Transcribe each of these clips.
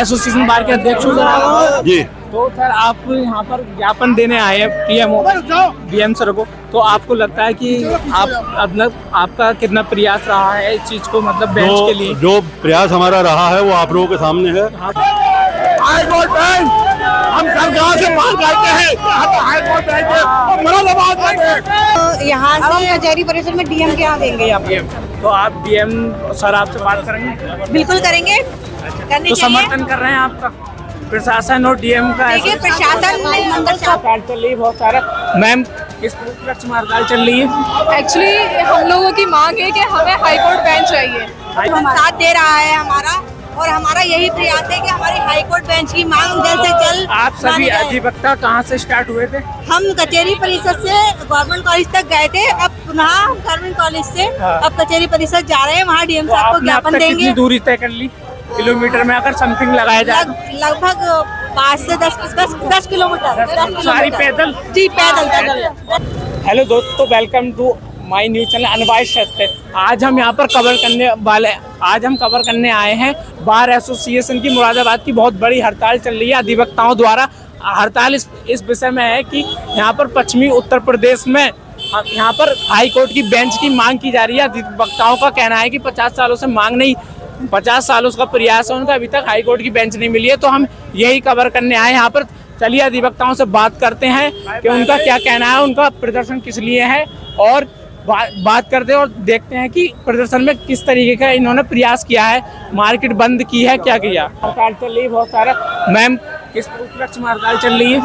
Association बार के अध्यक्ष हो सर जी। तो सर आप यहाँ पर ज्ञापन देने आए हैं डीएम सर को, तो आपको लगता है कि आप मतलब आपका कितना प्रयास रहा है इस चीज को मतलब बेंच के लिए? जो प्रयास हमारा रहा है वो आप लोगों के सामने है। हाई कोर्ट बेंच हम सरकार से मांग करते हैं, हाई कोर्ट बेंच बड़ा दबाव देते हैं। यहाँ से कचहरी परिसर में डीएम के यहाँ देंगे आप? तो आप डीएम सर आपसे बात करेंगे? बिल्कुल करेंगे, करनी तो चाहिए। समर्थन कर रहे हैं आपका प्रशासन और डीएम का? देखिए प्रशासन हड़ताल चल रही है बहुत सारा। मैम किस उपलक्ष्य में हड़ताल चल रही है? एक्चुअली हम लोगों की मांग है कि हमें हाई कोर्ट बेंच चाहिए। साथ दे रहा है हमारा, और हमारा यही प्रयास है कि हमारी हाई कोर्ट बेंच की मांग जल्द से जल्द आप सभी मानी जाए। अधिवक्ता कहाँ से स्टार्ट हुए थे? हम कचहरी परिषद से गवर्नमेंट कॉलेज तक गए थे, अब पुनः गवर्नमेंट कॉलेज से अब कचहरी परिषद जा रहे हैं, वहाँ डीएम तो साहब को आपने अब ज्ञापन तक देंगे। कितनी दूरी तय कर ली किलोमीटर में अगर समथिंग लगाया जाए? लगभग 5 से 10 किलोमीटर। सारी पैदल? जी पैदल। हेलो दोस्तों, welcome to my news channel unwise Satya. आज हम यहाँ पर कवर करने आए हैं बार एसोसिएशन की मुरादाबाद की बहुत बड़ी हड़ताल चल रही है अधिवक्ताओं द्वारा। हड़ताल इस विषय में है कि यहाँ पर पश्चिमी उत्तर प्रदेश में यहाँ पर हाई कोर्ट की बेंच की मांग की जा रही है। अधिवक्ताओं का कहना है कि 50 सालों से मांग नहीं, 50 सालों का प्रयास है उनका, अभी तक हाई कोर्ट की बेंच नहीं मिली है। तो हम यही कवर करने आए यहाँ पर। चलिए अधिवक्ताओं से बात करते हैं कि उनका क्या कहना है, उनका प्रदर्शन किस लिए है, और बात करते हैं और देखते हैं कि प्रदर्शन में किस तरीके का इन्होंने प्रयास किया है। मार्केट बंद की है, क्या किया? हड़ताल चल रही है बहुत सारा। मैम किस उपलक्ष्य में हड़ताल चल रही है?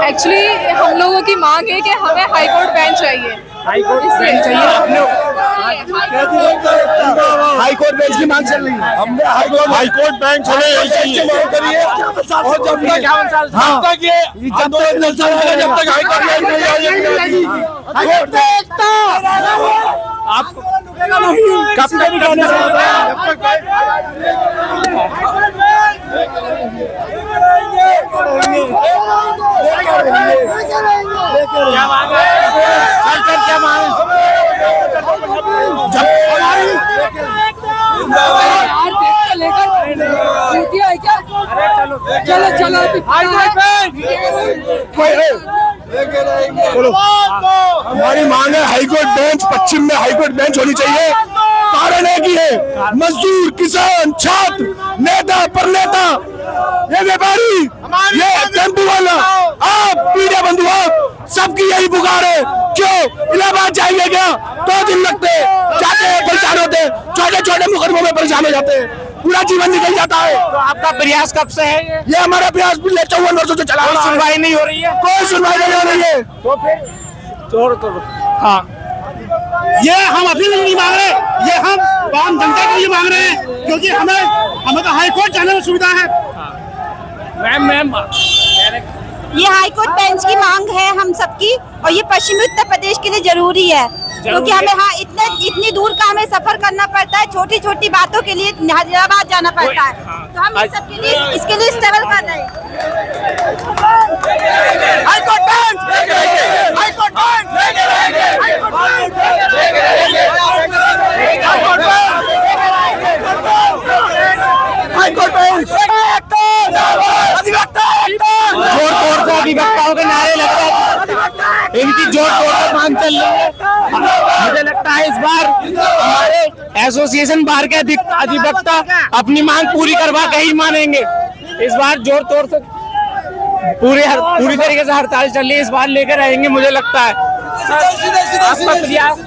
एक्चुअली हम लोगों की मांग है कि हमें हाई कोर्ट बेंच चाहिए। हाई कोर्ट बेंच चाहिए आपने? हाई कोर्ट बेंच की मांग चल रही है, हमने हाई कोर्ट बेंच चाहिए मांग करी है। और जब तक जब तक ये आंदोलन चलेगा, जब तक हाई कोर्ट बेंच नहीं आएगी आपको कब तक भी कहना क्या मांग है? क्या मांग? चलो चलो चलो हमारी मांग है हाई कोर्ट बेंच, पश्चिम में हाई कोर्ट बेंच होनी चाहिए। कारण है कि है मजदूर, किसान, छात्र, नेता, परनेता, ये व्यापारी, ये टेम्पू वाला, आप मीडिया बंधु, आप सबकी यही पुकार है। क्यों इलाहाबाद जाएंगे क्या? 2 दिन लगते जाते हैं, परेशान होते, छोटे छोटे मुकदमों में परेशान हो जाते हैं, पूरा जीवन निकल जाता है। तो आपका प्रयास कब से है ये हमारा प्रयास पिछले 54 वर्षों से चला कोई रहा है। सुनवाई नहीं हो रही है? कोई सुनवाई नहीं हो रही है। तो फिर तो हाँ, ये हम अपने लिए नहीं मांग रहे, ये हम आम जनता के लिए मांग रहे हैं, क्योंकि हमें तो हाई कोर्ट जाने में सुविधा है। मैम ये हाई कोर्ट बेंच की मांग है हम सबकी, और ये पश्चिमी उत्तर प्रदेश के लिए जरूरी है, क्योंकि हमें इतनी दूर का हमें सफर करना पड़ता है, छोटी छोटी बातों के लिए हैदराबाद जाना पड़ता है। तो हम इस सब के लिए इसके लिए स्ट्रगल कर रहे हैं। High court bench, high court bench, high court bench, high court bench, जोर तोड़ से अधिवक्ताओं के नारे लग रहे हैं, इनकी जोर तोड़ से मांग चल रही है। मुझे लगता है इस बार हमारे एसोसिएशन बार के अधिवक्ता अपनी मांग पूरी करवा के ही मानेंगे। इस बार जोर तोड़ से पूरी तरीके से हड़ताल चल रही है, इस बार लेकर रहेंगे मुझे लगता है। आपका प्रयास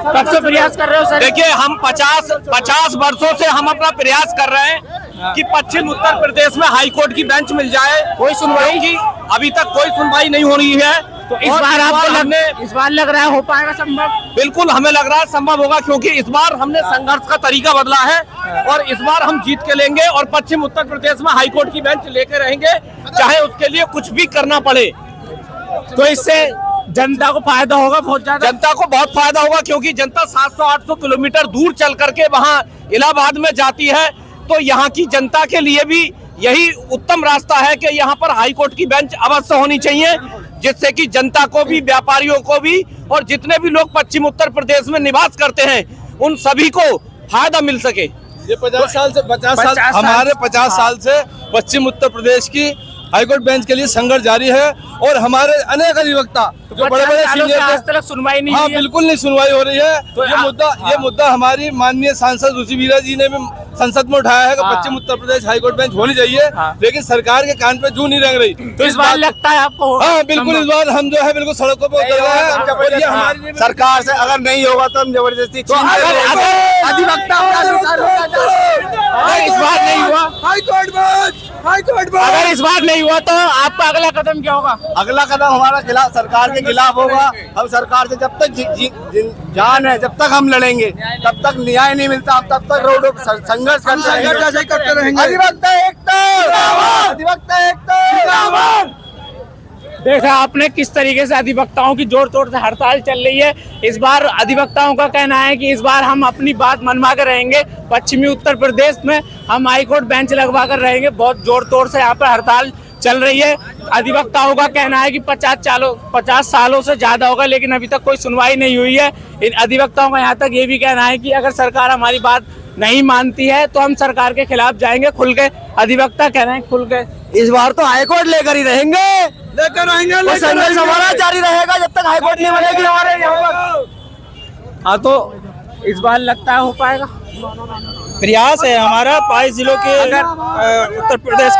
कब से प्रयास कर रहे हो सर? देखिए हम 50 वर्षों से हम अपना प्रयास कर रहे हैं कि पश्चिम उत्तर प्रदेश में हाई कोर्ट की बेंच मिल जाए। कोई सुनवाई की अभी तक कोई सुनवाई नहीं हो रही है। तो इस बार आपको इस बार लग रहा है हो पाएगा संभव? बिल्कुल हमें लग रहा है संभव होगा, क्योंकि इस बार हमने संघर्ष का तरीका बदला है और इस बार हम जीत के लेंगे और पश्चिम उत्तर प्रदेश में हाई कोर्ट की बेंच लेके रहेंगे, चाहे उसके लिए कुछ भी करना पड़े। तो इससे जनता को फायदा होगा बहुत ज्यादा? जनता को बहुत फायदा होगा, क्योंकि जनता 700-800 किलोमीटर दूर चल करके वहाँ इलाहाबाद में जाती है। तो यहाँ की जनता के लिए भी यही उत्तम रास्ता है कि यहाँ पर हाई कोर्ट की बेंच अवश्य होनी चाहिए, जिससे कि जनता को भी, व्यापारियों को भी, और जितने भी लोग पश्चिम उत्तर प्रदेश में निवास करते हैं उन सभी को फायदा मिल सके। ये 50 साल हमारे 50 साल से पश्चिम उत्तर प्रदेश की हाईकोर्ट बेंच के लिए संघर्ष जारी है और हमारे अनेक अधिवक्ता जो बड़े बड़े सीनियर आज तक सुनवाई नहीं हाँ हुई है। बिल्कुल नहीं सुनवाई हो रही है। तो ये मुद्दा हमारी माननीय सांसद रुचि वीरा जी ने भी संसद में उठाया है कि पश्चिम उत्तर प्रदेश हाईकोर्ट बेंच होनी चाहिए, लेकिन सरकार के कान पे जू नहीं रंग रही। तो इस बार लगता है आपको? हाँ बिल्कुल, इस बार हम जो है बिल्कुल सड़कों पे उतर रहे हैं और ये हमारी सरकार से अगर नहीं होगा तो हम जबरदस्ती अधिवक्ता इस बार नहीं हुआ, हाईकोर्ट बेंच अगर इस बार नहीं हुआ तो आपका अगला कदम क्या होगा? अगला कदम हमारा खिलाफ सरकार के खिलाफ होगा। हम सरकार से जब तक जान है जब तक हम लड़ेंगे, तब तक न्याय नहीं मिलता, तब तक रोड संघर्ष करते रहेंगे। अधिवक्ता एकता, अधिवक्ता एकता। देखा आपने किस तरीके से अधिवक्ताओं की जोर तोड़ से हड़ताल चल रही है। इस बार अधिवक्ताओं का कहना है कि इस बार हम अपनी बात मनवा कर रहेंगे। पश्चिमी उत्तर प्रदेश में हम हाईकोर्ट बेंच लगवा कर रहेंगे। बहुत जोर तोड़ से यहाँ पर हड़ताल चल रही है। अधिवक्ताओं का कहना है कि 50 सालों से ज्यादा होगा, लेकिन अभी तक कोई सुनवाई नहीं हुई है। इन अधिवक्ताओं का यहाँ तक ये भी कहना है कि अगर सरकार हमारी बात नहीं मानती है तो हम सरकार के खिलाफ जाएंगे खुल के। अधिवक्ता कह रहे हैं खुल के इस बार तो हाईकोर्ट लेकर ही रहेंगे, वो संघर्ष हमारा जारी रहेगा जब तक हाईकोर्ट नहीं बनेगी हमारे यहाँ पर। हाँ, तो इस बार लगता है हो पाएगा। प्रयास है हमारा 22 जिलों के उत्तर प्रदेश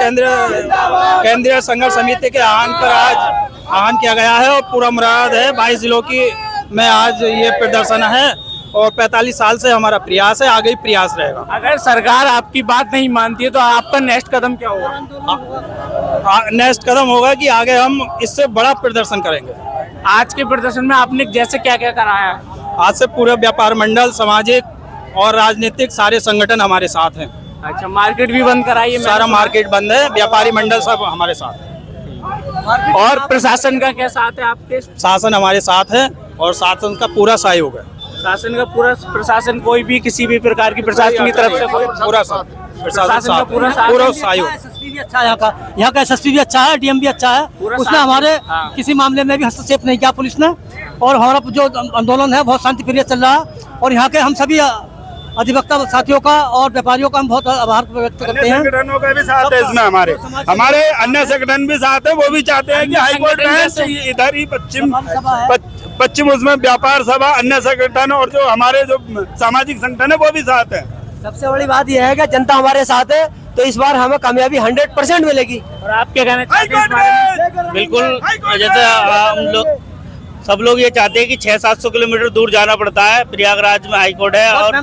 केंद्रीय संघर्ष समिति के आह्वान पर आज आह्वान किया गया है और पूरा मुराद है 22 जिलों की में आज ये प्रदर्शन है और 45 साल से हमारा प्रयास है, आगे ही प्रयास रहेगा। अगर सरकार आपकी बात नहीं मानती है तो आपका नेक्स्ट कदम क्या होगा? नेक्स्ट कदम होगा कि आगे हम इससे बड़ा प्रदर्शन करेंगे। आज के प्रदर्शन में आपने जैसे क्या क्या कराया है? आज से पूरे व्यापार मंडल, सामाजिक और राजनीतिक सारे संगठन हमारे साथ हैं। अच्छा, मार्केट भी बंद कराई है? सारा मार्केट बंद है, व्यापारी मंडल सब हमारे साथ है। और प्रशासन का क्या साथ है आपके? शासन हमारे साथ है और शासन का पूरा सहयोग है। शासन का पूरा प्रशासन, कोई भी किसी भी प्रकार की प्रशासन की तरफ से कोई पूरा साथ, प्रशासन का पूरा सहयोग। एसएसपी भी अच्छा है, यहाँ का एसएसपी भी अच्छा है, डीएम भी अच्छा है। उसने हमारे किसी मामले में भी हस्तक्षेप नहीं किया पुलिस ने, और हमारा जो आंदोलन है बहुत शांति प्रिय चल रहा है। और यहाँ के हम सभी अधिवक्ता साथियों का और व्यापारियों का हम बहुत आभार व्यक्त करते हैं। संगठनों का भी साथ है इसमें, हमारे अन्य संगठन भी साथ है। वो भी चाहते हैं कि हाईकोर्ट बेंच इधर ही पश्चिम उसमें व्यापार सभा, अन्य संगठन और जो हमारे जो सामाजिक संगठन है वो भी साथ है। सबसे बड़ी बात यह है कि जनता हमारे साथ है, तो इस बार हमें कामयाबी 100% मिलेगी। और आप क्या कहना चाहते हैं इस बारे में? बिल्कुल, जैसे हम लोग सब लोग ये चाहते हैं कि 600-700 किलोमीटर दूर जाना पड़ता है। प्रयागराज में हाईकोर्ट है और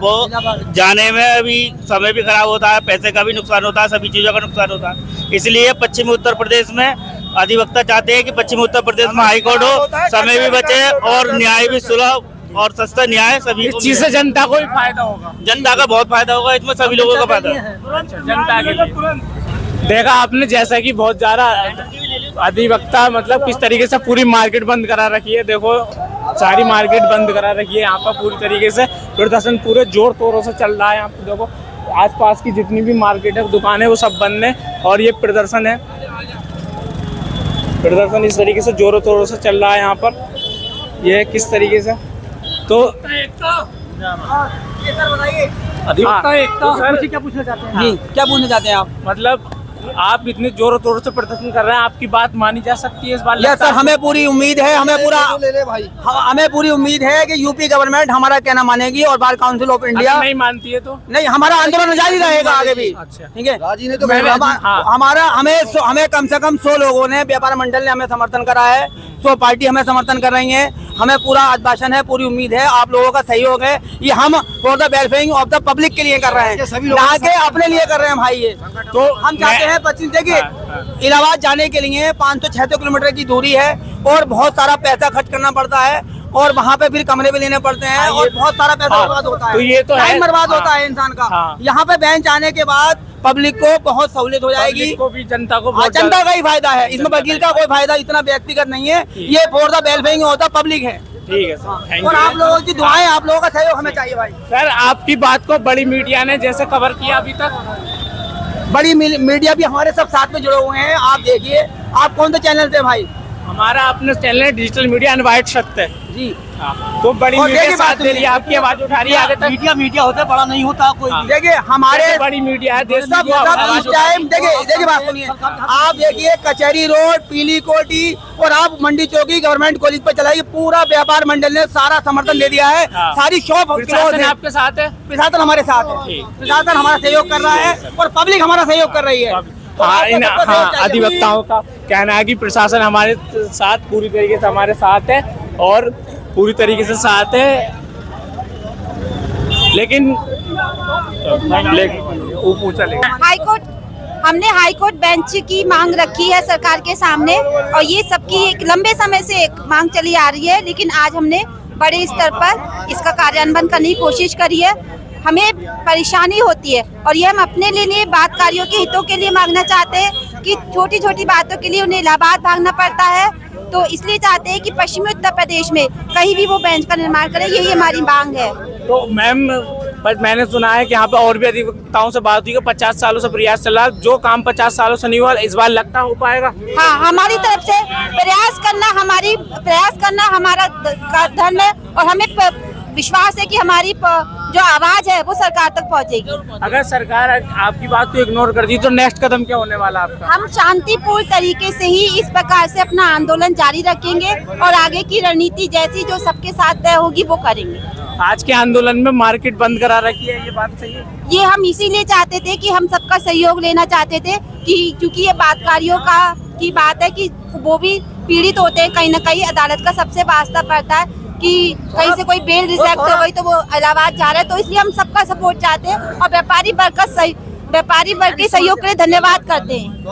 वो जाने में भी समय भी खराब होता है, पैसे का भी नुकसान होता है, सभी चीजों का नुकसान होता है। इसलिए पश्चिमी उत्तर प्रदेश में अधिवक्ता चाहते हैं कि पश्चिमी उत्तर प्रदेश में हाईकोर्ट हो, समय भी बचे और न्याय भी सुलभ और सस्ता न्याय सभी। इस चीज से जनता को भी फायदा होगा? जनता का बहुत फायदा होगा, इसमें सभी लोगों का फायदा है। जनता के लिए देखा आपने जैसा कि बहुत ज्यादा अधिवक्ता मतलब किस तरीके से पूरी मार्केट बंद करा रखी है। देखो सारी मार्केट बंद करा रखी है यहाँ पर पूरी तरीके से। प्रदर्शन पूरे जोर तोरों से चल रहा है। यहाँ पे देखो आसपास की जितनी भी मार्केट है, दुकानें, वो सब बंद है और ये प्रदर्शन है। प्रदर्शन इस तरीके से जोरों तोरों से चल रहा है यहाँ पर। ये किस तरीके से तो अधिवक्ता एकता क्या पूछना चाहते हैं? जी, क्या पूछना चाहते हैं आप? मतलब आप इतने जोरों तोरों से प्रदर्शन कर रहे हैं, आपकी बात मानी जा सकती है इस बार? यस सर, हमें पूरी उम्मीद है, हमें पूरी उम्मीद है कि यूपी गवर्नमेंट हमारा कहना मानेगी और बार काउंसिल ऑफ इंडिया नहीं मानती है तो नहीं, हमारा आंदोलन जारी रहेगा आगे भी। अच्छा, ठीक है। हमारा हमें कम से कम 100 लोगों ने, व्यापार मंडल ने हमें समर्थन करा है, 100 पार्टी हमें समर्थन कर रही है। हमें पूरा आश्वासन है, पूरी उम्मीद है, आप लोगों का सहयोग है। ये हम for the welfare of the public के लिए कर रहे हैं, ना के अपने लिए कर रहे हैं भाई। ये तो हम चाहते हैं पश्चिम से कि इलाहाबाद जाने के लिए 500-600 किलोमीटर की दूरी है और बहुत सारा पैसा खर्च करना पड़ता है और वहाँ पे फिर कमरे भी लेने पड़ते हैं और बहुत सारा पैसा बर्बाद होता है। तो ये तो टाइम बर्बाद होता है इंसान का। यहाँ पे बेंच आने के बाद पब्लिक को बहुत सहूलियत हो जाएगी, को भी, जनता को। जनता का ही फायदा है इसमें, वकील का कोई फायदा इतना व्यक्तिगत नहीं है। ये फॉर द वेलफेयर होता पब्लिक है। ठीक है सर, थैंक और यू। आप लोगों की दुआएं, आप लोगों का सहयोग हमें चाहिए भाई। सर आपकी बात को बड़ी मीडिया ने जैसे कवर किया अभी तक, बड़ी मीडिया भी हमारे सब साथ में जुड़े हुए हैं। आप देखिए, आप कौन से चैनल थे भाई? हमारा अपने चैनल है डिजिटल मीडिया अनवाइट सत्य जी। तो बड़ी और मीडिया देखिए साथ बात दे रही है, आपकी आवाज उठा रही है आगे तक। मीडिया होता है, बड़ा नहीं होता कोई भी। देखिए हमारे जैसे बड़ी मीडिया है देश में सब जो आवाज इस टाइम देखिए बात सुनिए, आप देखिए कचहरी रोड, पीली कोठी और आप मंडी चौकी गवर्नमेंट कॉलेज पर चलाइए, पूरा व्यापार मंडल ने सारा समर्थन दे दिया है। हाँ। सारी शॉप प्रशासन आपके साथ है। प्रशासन हमारे साथ है, प्रशासन हमारा सहयोग कर रहा है और पब्लिक हमारा सहयोग कर रही है। अधिवक्ताओं का कहना है कि प्रशासन हमारे साथ पूरी तरीके से हमारे साथ है और पूरी तरीके से साथ है, लेकिन वो पूछा हाईकोर्ट हमने हाईकोर्ट बेंच की मांग रखी है सरकार के सामने और ये सबकी एक लंबे समय से एक मांग चली आ रही है, लेकिन आज हमने बड़े स्तर पर इसका कार्यान्वयन करने की कोशिश करी है। हमें परेशानी होती है और ये हम अपने लिए बातकारियों के हितों के लिए मांगना चाहते हैं कि छोटी छोटी बातों के लिए उन्हें इलाहाबाद भागना पड़ता है, तो इसलिए चाहते हैं कि पश्चिमी उत्तर प्रदेश में कहीं भी वो बेंच का निर्माण करें, यही हमारी मांग है। तो मैम पर मैंने सुना है कि यहाँ पे और भी अधिवक्ताओं से बात हुई कि 50 सालों से प्रयास चल रहा है, जो काम 50 सालों से नहीं हुआ इस बार लगता हो पाएगा। हाँ, हमारी तरफ से प्रयास करना हमारा धर्म है और हमें विश्वास है कि हमारी जो आवाज है वो सरकार तक पहुंचेगी। अगर सरकार आपकी बात को इग्नोर कर दी तो नेक्स्ट कदम क्या होने वाला आपका? हम शांतिपूर्ण तरीके से ही इस प्रकार से अपना आंदोलन जारी रखेंगे और आगे की रणनीति जैसी जो सबके साथ तय होगी वो करेंगे। आज के आंदोलन में मार्केट बंद करा रखी है, ये बात सही है? ये हम इसीलिए चाहते थे कि हम सबका सहयोग लेना चाहते थे कि क्योंकि ये बातकारियों की बात है कि वो भी पीड़ित होते हैं, कहीं ना कहीं अदालत का सबसे वास्ता पड़ता है कि कहीं से कोई बेल रिजेक्ट हो गई तो वो इलाहाबाद जा रहा है, तो इसलिए हम सबका सपोर्ट चाहते हैं और व्यापारी वर्ग के सहयोग के लिए धन्यवाद करते हैं।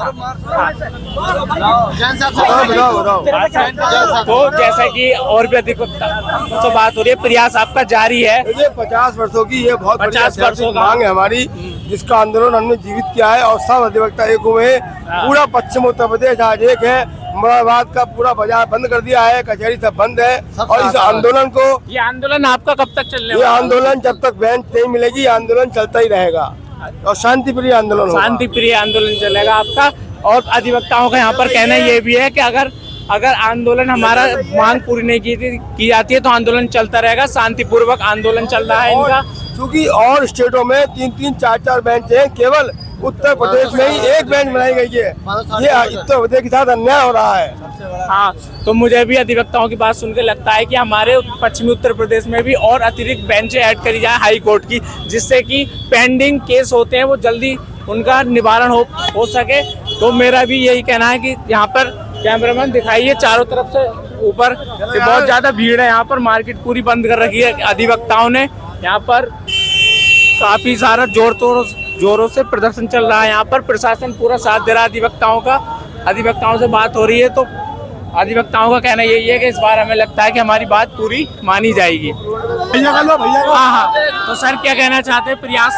तो जैसा कि और भी अधिवक्ता तो बात हो रही है, प्रयास आपका जारी है। 50 वर्षों की ये बहुत 50 वर्षों का मांग है हमारी, जिसका आंदोलन हमने जीवित किया है और सब अधिवक्ता एक हुए। पूरा पश्चिम उत्तर प्रदेश आज एक है। मुरादाबाद का पूरा बाजार बंद कर दिया है, कचहरी सब बंद है और इस आंदोलन को ये आंदोलन आपका कब तक चलने ये वाला है? आंदोलन जब तक बेंच नहीं मिलेगी आंदोलन चलता ही रहेगा और शांतिप्रिय आंदोलन होगा। शांतिप्रिय आंदोलन चलेगा आपका। और अधिवक्ताओं का यहाँ पर कहना ये भी है कि अगर आंदोलन हमारा मांग पूरी नहीं की जाती है तो आंदोलन चलता रहेगा। शांतिपूर्वक आंदोलन चल रहा है इनका। क्योंकि और स्टेटों में 3-3, 4-4 बेंच हैं, केवल उत्तर प्रदेश में ही एक बेंच बनाई गई है। ये उत्तर प्रदेश के साथ अन्याय हो रहा है। हाँ, तो मुझे भी अधिवक्ताओं की बात सुनकर लगता है कि हमारे पश्चिमी उत्तर प्रदेश में भी और अतिरिक्त बेंचें ऐड करी जाए हाई कोर्ट की, जिससे कि पेंडिंग केस होते हैं वो जल्दी उनका निवारण हो सके। तो मेरा भी यही कहना है कि यहाँ पर कैमरामैन दिखाइए चारों तरफ से ऊपर बहुत ज्यादा भीड़ है। यहाँ पर मार्केट पूरी बंद कर रखी है अधिवक्ताओं ने। यहाँ पर काफी सारा जोरों से प्रदर्शन चल रहा है। यहाँ पर प्रशासन पूरा साथ दे रहा है अधिवक्ताओं का। अधिवक्ताओं से बात हो रही है तो अधिवक्ताओं का कहना यही है कि इस बार हमें लगता है कि हमारी बात पूरी मानी जाएगी। हाँ, तो सर क्या कहना चाहते हैं? प्रयास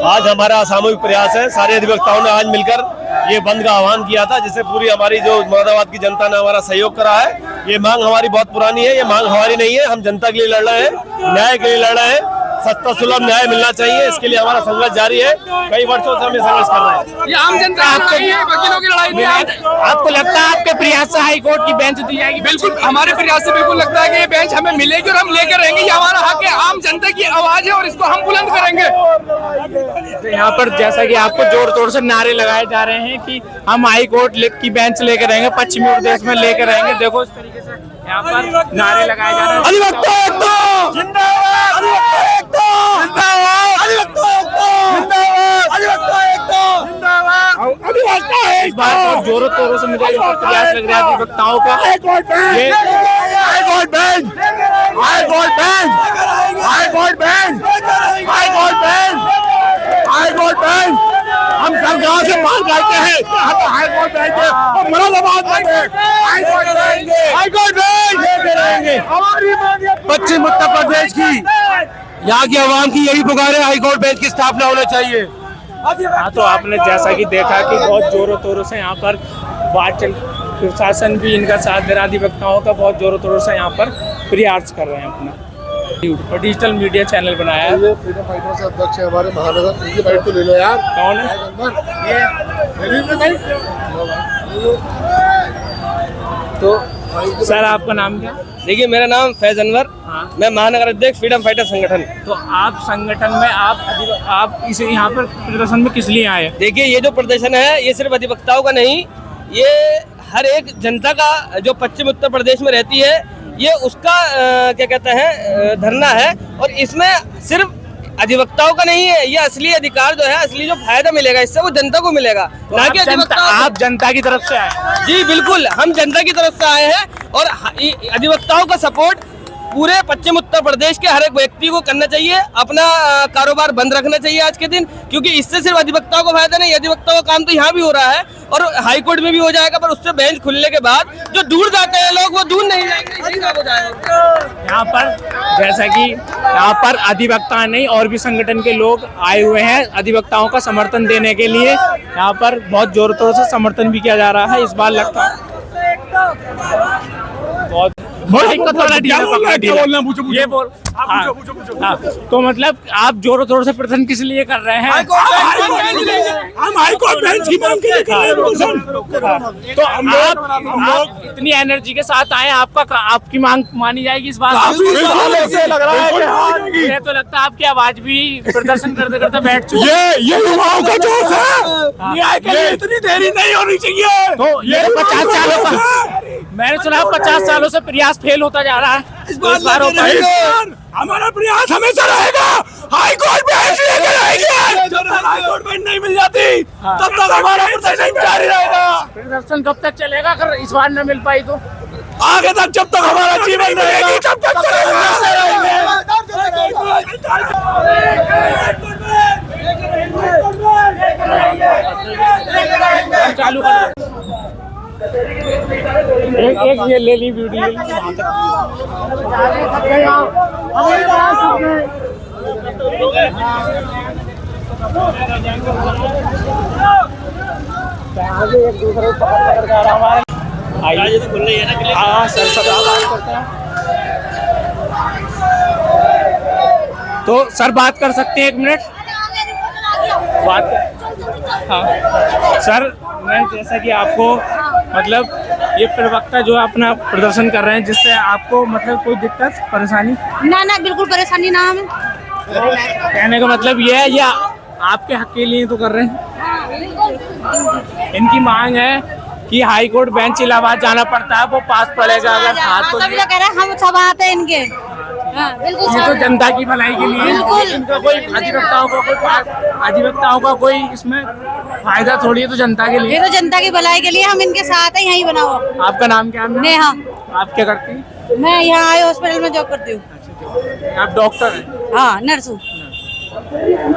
आज हमारा सामूहिक प्रयास है। सारे अधिवक्ताओं ने आज मिलकर ये बंद का आह्वान किया था, जिससे पूरी हमारी जो मुरादाबाद की जनता ने हमारा सहयोग करा है। ये मांग हमारी बहुत पुरानी है, ये मांग हमारी नहीं है। हम जनता के लिए लड़ रहे हैं, न्याय के लिए लड़ रहे हैं। सस्ता सुलभ न्याय मिलना चाहिए, इसके लिए हमारा संघर्ष जारी है। कई वर्षों से हम ये संघर्ष कर रहे हैं। ये आम जनता की लड़ाई है, वकीलों की लड़ाई नहीं है। आपको लगता है आपके प्रयास से हाई कोर्ट की बेंच दी जाएगी? बिल्कुल, हमारे प्रयास से बिल्कुल लगता है कि ये बेंच हमें मिलेगी और हम लेकर रहेंगे। ये हमारा हक है, आम जनता की आवाज है और इसको हम बुलंद करेंगे। तो यहाँ पर जैसा कि आपको जोर तोड़ से नारे लगाए जा रहे हैं कि हम हाई कोर्ट की बेंच लेकर रहेंगे, पश्चिमी प्रदेश में लेकर रहेंगे। देखो इस तरीके से यहाँ पर नारे लगाए जा रहे हैं। इस बार बहुत जोरों तोरों से मुझे प्रयास लग रहा है अधिवक्ताओं का। हम सरकार से मांग करते हैं हाई कोर्ट बेंच और मुरादाबाद पश्चिम उत्तर प्रदेश की यहाँ की आवाम की यही पुकार है, हाई कोर्ट बेंच की स्थापना होना चाहिए। हाँ, तो आपने जैसा कि देखा कि बहुत जोरों तोरों से यहाँ पर बात चल, प्रशासन भी इनका साथ दे रहा है। अधिवक्ताओं का बहुत जोरों तोरों से यहाँ पर प्रयास कर रहे हैं अपना। और डिजिटल मीडिया चैनल बनाया है। ये फ्रीडम फाइटर से अध्यक्ष है हमारे महानगर, इनकी बाइट तो ले लो यार। कौन है ये? तो सर आपका नाम क्या? देखिए मेरा नाम फैज अनवर, मैं महानगर अध्यक्ष फ्रीडम फाइटर संगठन। तो आप संगठन में आप इस यहाँ पर प्रदर्शन में किस लिए आए हैं? देखिए ये जो प्रदर्शन है ये सिर्फ अधिवक्ताओं का नहीं, ये हर एक जनता का जो पश्चिम उत्तर प्रदेश में रहती है, ये उसका क्या कहते हैं धरना है। और इसमें सिर्फ अधिवक्ताओं का नहीं है, ये असली अधिकार जो है, असली जो फायदा मिलेगा इससे वो जनता को मिलेगा, तो ना कि अधिवक्ताओं। आप जनता की तरफ से आए? जी बिल्कुल, हम जनता की तरफ से आए हैं और अधिवक्ताओं का सपोर्ट पूरे पश्चिम उत्तर प्रदेश के हर एक व्यक्ति को करना चाहिए। अपना कारोबार बंद रखना चाहिए आज के दिन, क्योंकि इससे सिर्फ अधिवक्ताओं को फायदा नहीं, अधिवक्ताओं का काम तो यहाँ भी हो रहा है और हाई कोर्ट में भी हो जाएगा, पर उससे बेंच खुलने के बाद जो दूर जाते हैं लोग वो दूर नहीं जाएंगे, इसी का हो जाएगा। यहाँ पर जैसा कि यहाँ पर अधिवक्ता नहीं और भी संगठन के लोग आए हुए हैं अधिवक्ताओं का समर्थन देने के लिए। यहाँ पर बहुत जोर तोर से समर्थन भी किया जा रहा है। इस बार लगता है बहुत ये बोल। हाँ, तो मतलब आप जोरों तोर से प्रदर्शन किस लिए कर रहे हैं? हम हाई कोर्ट बेंच की मांग के लिए कर रहे हैं। तो आप इतनी एनर्जी के साथ आए, आपकी मांग मानी जाएगी इस बार? ऐसे लग रहा है कि हाँ, ये तो लगता है आपकी आवाज भी प्रदर्शन करते करते बैठ चुकी है। ये युवाओं का जोश है, न्याय के लिए इतनी देरी नहीं होनी चाहिए। तो ये 50 सालों का, मैंने सुना 50 सालों से प्रयास फेल होता जा रहा है। इस बार हमारा प्रयास हमेशा रहेगा, हाई कोर्ट बेंच लेके रहेंगे। जब तक हाई कोर्ट बेंच नहीं मिल जाती तब तक हमारा प्रदर्शन जारी रहेगा। प्रदर्शन कब तक चलेगा अगर इस बार न मिल पाई तो? आगे तक, जब तक हमारा जीवन रहेगा तब तक चालू कर एक ये ले ली वीडियो एक दूसरे को पकड़ कर आ रहा हमारे। आइए तो खुल रही है ना? हाँ सर, सब बात करते हैं। तो सर बात कर सकते हैं 1 मिनट? बात हाँ सर, मैं जैसा कि आपको मतलब ये प्रवक्ता जो अपना प्रदर्शन कर रहे हैं, जिससे आपको मतलब कोई दिक्कत परेशानी? ना बिल्कुल परेशानी ना हमें। कहने का मतलब ये है, या आपके हक के लिए तो कर रहे हैं? इनकी मांग है कि हाई कोर्ट बेंच इलाहाबाद जाना पड़ता है, वो पास पड़ेगा अगर हाथ तो। कह रहे हैं हम सब आते हैं इनके। हाँ, बिल्कुल ये तो जनता की भलाई के लिए, इनका कोई अधिवक्ताओं का कोई इसमें फायदा थोड़ी है, तो जनता के लिए। ये तो जनता की भलाई के लिए हम इनके साथ हैं, यहीं बनाओ। आपका नाम क्या है? नेहा। आप क्या करती हैं? मैं यहाँ आई हॉस्पिटल में जॉब करती हूँ। आप डॉक्टर हैं? हाँ, नर्स हूँ।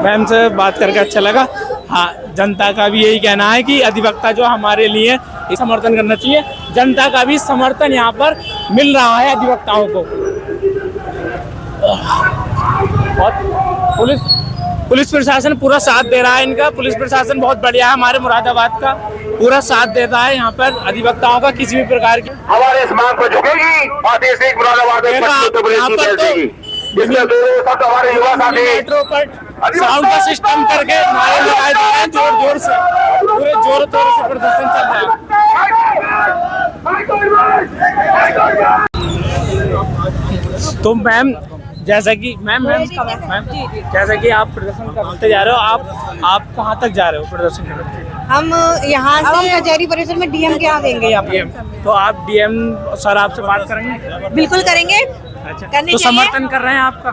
मैम से बात करके अच्छा लगा। हाँ, जनता का भी यही कहना है कि अधिवक्ता जो हमारे लिए समर्थन करना चाहिए। जनता का भी समर्थन यहाँ पर मिल रहा है अधिवक्ताओं को। और पुलिस प्रशासन पूरा साथ दे रहा है इनका। पुलिस प्रशासन बहुत बढ़िया है, हमारे मुरादाबाद का पूरा साथ देता है यहाँ पर अधिवक्ताओं का किसी भी प्रकार की। हमारे इस मांग पर झुकेगी और देश एक मुरादाबाद हमारे युवा साथी मेट्रो पर साउंड का सिस्टम करके नारे लगाए जा रहे हैं जोर जोर से, पूरे जोर तोर से प्रदर्शन चल रहा है। तो मैम जैसा कि मैम जैसा कि आप प्रदर्शन करते जा रहे हो, आप कहाँ तक जा रहे हो प्रदर्शन करते? हम यहाँ से कचहरी परिसर में डीएम के यहाँ देंगे। तो आप डीएम सर आपसे बात करेंगे? बिल्कुल करेंगे। अच्छा, तो समर्थन कर रहे हैं आपका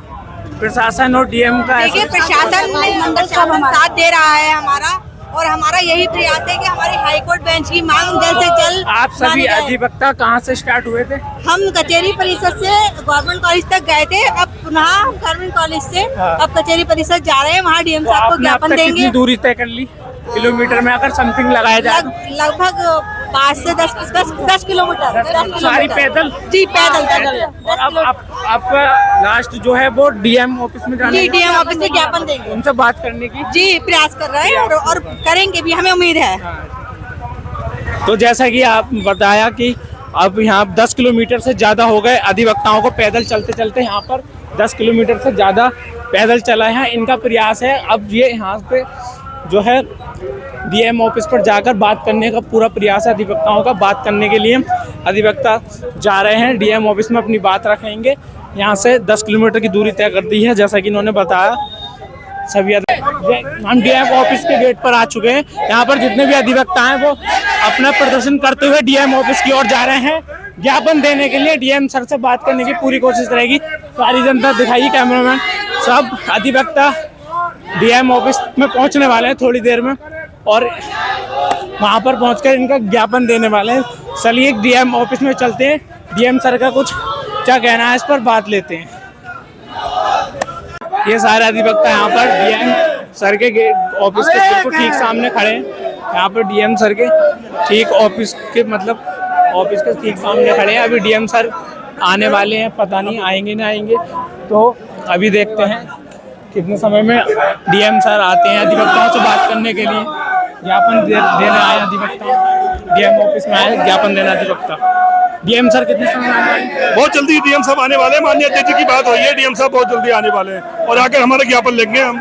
प्रशासन और डीएम का? देखिए प्रशासन साथ दे रहा है हमारा, और हमारा यही प्रयास है कि हमारी हाई कोर्ट बेंच की मांग जल्द से जल्द। आप सभी अधिवक्ता कहाँ से स्टार्ट हुए थे? हम कचहरी परिषद से गवर्नमेंट कॉलेज तक गए थे, अब पुनः गवर्नमेंट कॉलेज से अब कचहरी परिषद जा रहे हैं, वहाँ डीएम साहब को ज्ञापन देंगे। कितनी दूरी तय कर ली किलोमीटर में अगर समथिंग लगाया जाए? लगभग 5 से 10 किलोमीटर। सारी पैदल? जी पैदल। और अब आपका लास्ट जो है वो डीएम ऑफिस में जाना? जी डीएम ऑफिस में ज्ञापन देंगे, उनसे बात करने की। जी प्रयास कर रहे हैं और करेंगे भी, हमें उम्मीद है। तो जैसा कि आप बताया कि अब यहाँ 10 किलोमीटर से ज़्यादा हो गए अधिवक्ताओं को पैदल चलते चलते, यहाँ पर 10 किलोमीटर से ज़्यादा पैदल चला है। इनका प्रयास है अब ये यहाँ पे जो है डीएम ऑफिस पर जाकर बात करने का पूरा प्रयास है अधिवक्ताओं का, बात करने के लिए अधिवक्ता जा रहे हैं डीएम ऑफिस में, अपनी बात रखेंगे। यहाँ से 10 किलोमीटर की दूरी तय कर दी है, जैसा कि इन्होंने बताया। सभी हम डीएम ऑफिस के गेट पर आ चुके हैं। यहाँ पर जितने भी अधिवक्ता हैं वो अपना प्रदर्शन करते हुए डीएम ऑफिस की ओर जा रहे हैं ज्ञापन देने के लिए। डीएम सर से बात करने की पूरी कोशिश रहेगी। सारी जनता दिखाइए, कैमरामैन सब अधिवक्ता डीएम ऑफिस में पहुंचने वाले हैं थोड़ी देर में और वहां पर पहुंचकर इनका ज्ञापन देने वाले हैं। चलिए डीएम ऑफिस में चलते हैं, डीएम सर का कुछ क्या कहना है इस पर बात लेते हैं। ये सारे अधिवक्ता यहाँ पर डीएम सर के गेट ऑफिस के बिल्कुल ठीक सामने खड़े हैं। यहाँ पर डीएम सर के ठीक ऑफिस के मतलब ऑफिस के ठीक सामने खड़े हैं। अभी डीएम सर आने वाले हैं, पता नहीं आएंगे ना आएंगे, तो अभी देखते हैं कितने समय में डीएम सर आते हैं अधिवक्ताओं से बात करने के लिए। ज्ञापन देने आए अधिवक्ता, डीएम ऑफिस में आए ज्ञापन देना अधिवक्ता। डीएम सर कितने समय में आने वाले? बहुत जल्दी डीएम साहब आने वाले हैं। माननीय अध्यक्ष जी की बात हुई है, डीएम साहब बहुत जल्दी आने वाले हैं और आकर हमारा ज्ञापन लेंगे हम।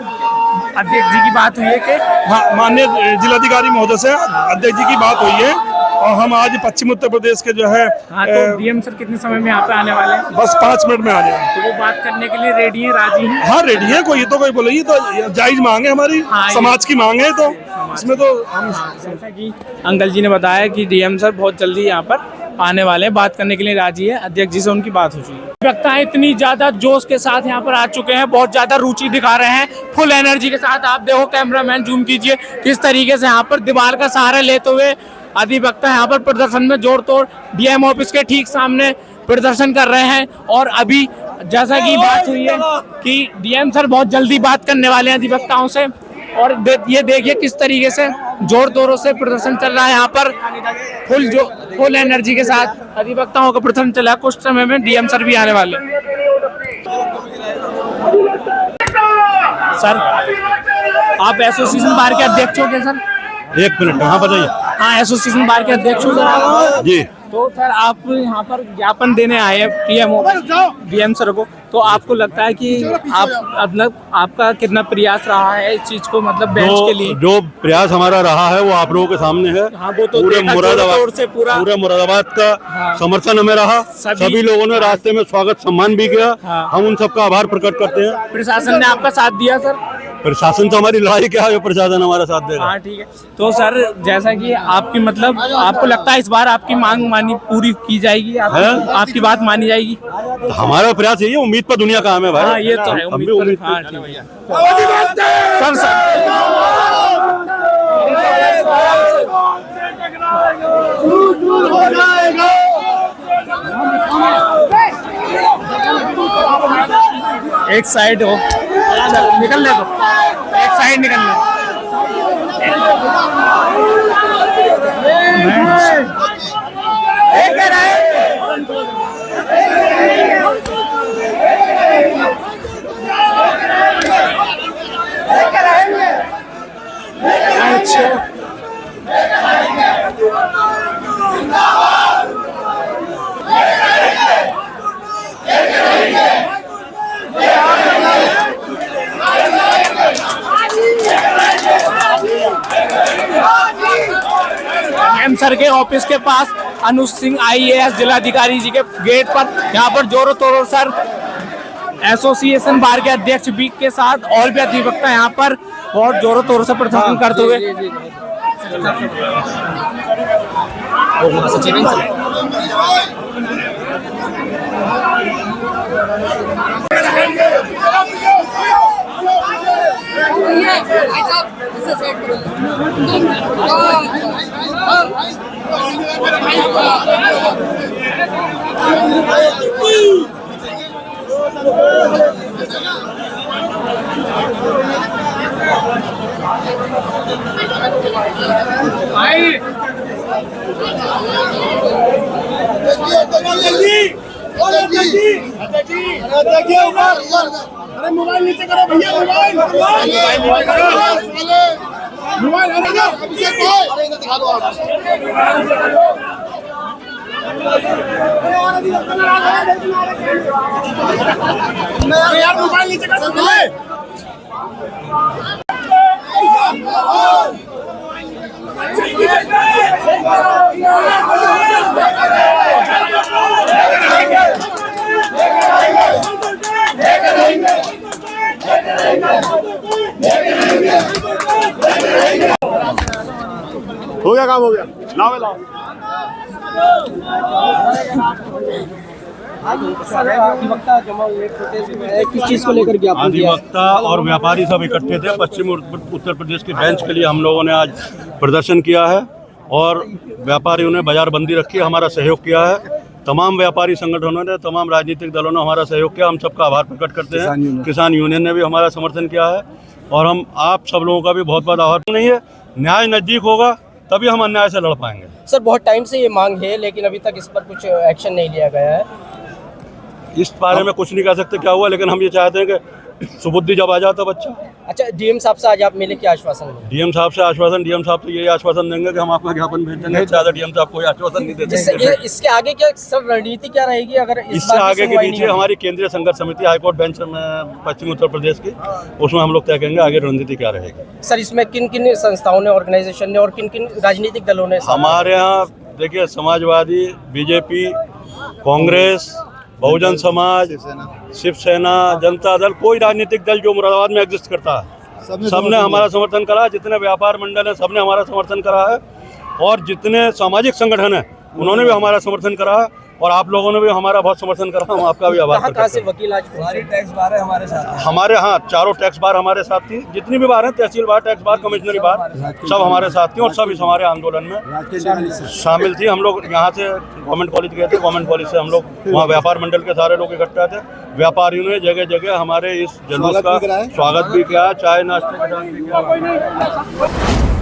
अध्यक्ष जी की बात हुई है कि हाँ, माननीय जिलाधिकारी महोदय से अध्यक्ष जी की बात हुई है और हम आज पश्चिम उत्तर प्रदेश के जो है तो डीएम सर कितने समय में यहाँ पे आने वाले हैं? बस 5 मिनट में आ जाए। तो वो बात करने के लिए रेडी है, राजी हैं? हाँ रेडी है, कोई तो कोई बोले, ये तो जायज मांग है हमारी, समाज की मांग है, तो इसमें तो हम जैसा कि अंकल जी ने बताया कि डीएम सर बहुत जल्दी यहाँ पर आने वाले हैं, बात करने के लिए राजी है। अध्यक्ष जी से उनकी बात हो चुकी है। अधिवक्ताएं इतनी ज्यादा जोश के साथ यहाँ पर आ चुके हैं, बहुत ज्यादा रुचि दिखा रहे हैं, फुल एनर्जी के साथ। आप देखो, कैमरामैन जूम कीजिए किस तरीके से यहाँ पर दीवार का सहारा लेते हुए अधिवक्ता यहाँ पर प्रदर्शन में जोड़ तोड़ डीएम ऑफिस के ठीक सामने प्रदर्शन कर रहे हैं। और अभी जैसा कि बात हुई है कि डीएम सर बहुत जल्दी बात करने वाले हैं अधिवक्ताओं से, और ये देखिए किस तरीके से जोर तोरों से प्रदर्शन चल रहा है यहाँ पर। फुल एनर्जी के साथ अधिवक्ताओं का प्रदर्शन चला। कुछ समय में डीएम सर भी आने वाले। सर, आप एसोसिएशन बार के अध्यक्ष हो क्या सर? एक मिनट, हाँ बताइए। हाँ, एसोसिएशन बार के अध्यक्ष हो सर जी। तो सर आप यहाँ पर ज्ञापन देने आए हैं डीएम सर को, तो आपको लगता है कि आप मतलब आपका कितना प्रयास रहा है इस चीज को मतलब बेंच के लिए? जो प्रयास हमारा रहा है वो आप लोगों के सामने है। हाँ, वो तो पूरे मुरादाबाद का समर्थन हमें रहा। सभी लोगों ने रास्ते में स्वागत सम्मान भी किया। हम उन सबका आभार प्रकट करते हैं। प्रशासन ने आपका साथ दिया सर? प्रशासन तो हमारी लड़ाई क्या है, जो प्रशासन हमारा साथ देगा। हाँ ठीक है। तो सर जैसा कि आपकी मतलब आपको लगता है इस बार आपकी मांग पूरी की जाएगी, आपकी बात मानी जाएगी? तो हमारा प्रयास यही है, उम्मीद पर दुनिया काम है भाई। हाँ, ये तो है, उम्मीद पर। हाँ, एक साइड हो, निकलने दो, एक साइड निकलने। डीएम सर के ऑफिस के पास अनुज सिंह IAS जिलाधिकारी जी के गेट पर यहाँ पर जोरों तोरों सर एसोसिएशन बार के अध्यक्ष बी के साथ और भी अधिवक्ता यहाँ पर बहुत जोरों तोरों से प्रदर्शन करते हुए। अरे मोबाइल नीचे करो भैया, मोबाइल दिखा दो आप। यार मोबाइल नीचे कर सकते हो गया काम, हो गया। लाओ लाओ। किस चीज को लेकर ज्ञापन दिया? अधिवक्ता और व्यापारी सब इकट्ठे थे। पश्चिम उत्तर प्रदेश के बेंच के लिए हम लोगों ने आज प्रदर्शन किया है और व्यापारियों ने बाजारबंदी रखी, हमारा सहयोग किया है। तमाम व्यापारी संगठनों ने, तमाम राजनीतिक दलों ने हमारा सहयोग किया। हम सबका आभार प्रकट करते हैं। किसान यूनियन ने भी हमारा समर्थन किया है और हम आप सब लोगों का भी बहुत बहुत आभार। नहीं है, न्याय नजदीक होगा तभी हम अन्याय से लड़ पाएंगे। सर, बहुत टाइम से ये मांग है लेकिन अभी तक इस पर कुछ एक्शन नहीं लिया गया है। इस बारे में कुछ नहीं कह सकते क्या हुआ, लेकिन हम ये चाहते हैं कि सुबुद्धि जब आ जाता बच्चा। अच्छा, डीएम साहब से आज आप मिले, क्या आश्वासन मिला? डीएम साहब से आश्वासन, डीएम साहब तो यही आश्वासन देंगे कि हम आपका ज्ञापन भेज देंगे। ज्यादा डीएम साहब कोई आश्वासन नहीं देते। इसके आगे क्या सर रणनीति क्या रहेगी अगर इससे आगे के पीछे हमारी केंद्रीय संघर्ष समिति हाईकोर्ट बेंच में पश्चिमी उत्तर प्रदेश की, उसमें हम लोग तय करेंगे आगे रणनीति क्या रहेगी। सर, इसमें किन किन संस्थाओं ने, ऑर्गेनाइजेशन ने और किन किन राजनीतिक दलों ने? हमारे यहाँ देखिए, समाजवादी, बीजेपी, कांग्रेस, बहुजन समाज, शिवसेना, जनता दल, कोई राजनीतिक दल जो मुरादाबाद में एग्जिस्ट करता है सबने हमारा समर्थन करा। जितने व्यापार मंडल है सबने हमारा समर्थन करा है और जितने सामाजिक संगठन है उन्होंने भी हमारा समर्थन करा है और आप लोगों ने भी हमारा बहुत समर्थन करा। हम आपका भी आभार कहाँ से वकील आज टैक्स बार है हमारे साथ? हमारे यहाँ चारों टैक्स बार हमारे साथ थी, जितनी भी बार हैं, तहसील बार, टैक्स बार, कमिश्नरी बार, सब हमारे साथ थी और सब इस हमारे आंदोलन में शामिल थी। हम लोग यहाँ से गवर्नमेंट कॉलेज गए थे, गवर्नमेंट कॉलेज से हम लोग वहाँ व्यापार मंडल के सारे लोग इकट्ठा थे। व्यापारियों ने जगह जगह हमारे इस जुलूस का स्वागत भी किया, चाय नाश्ते का भी किया।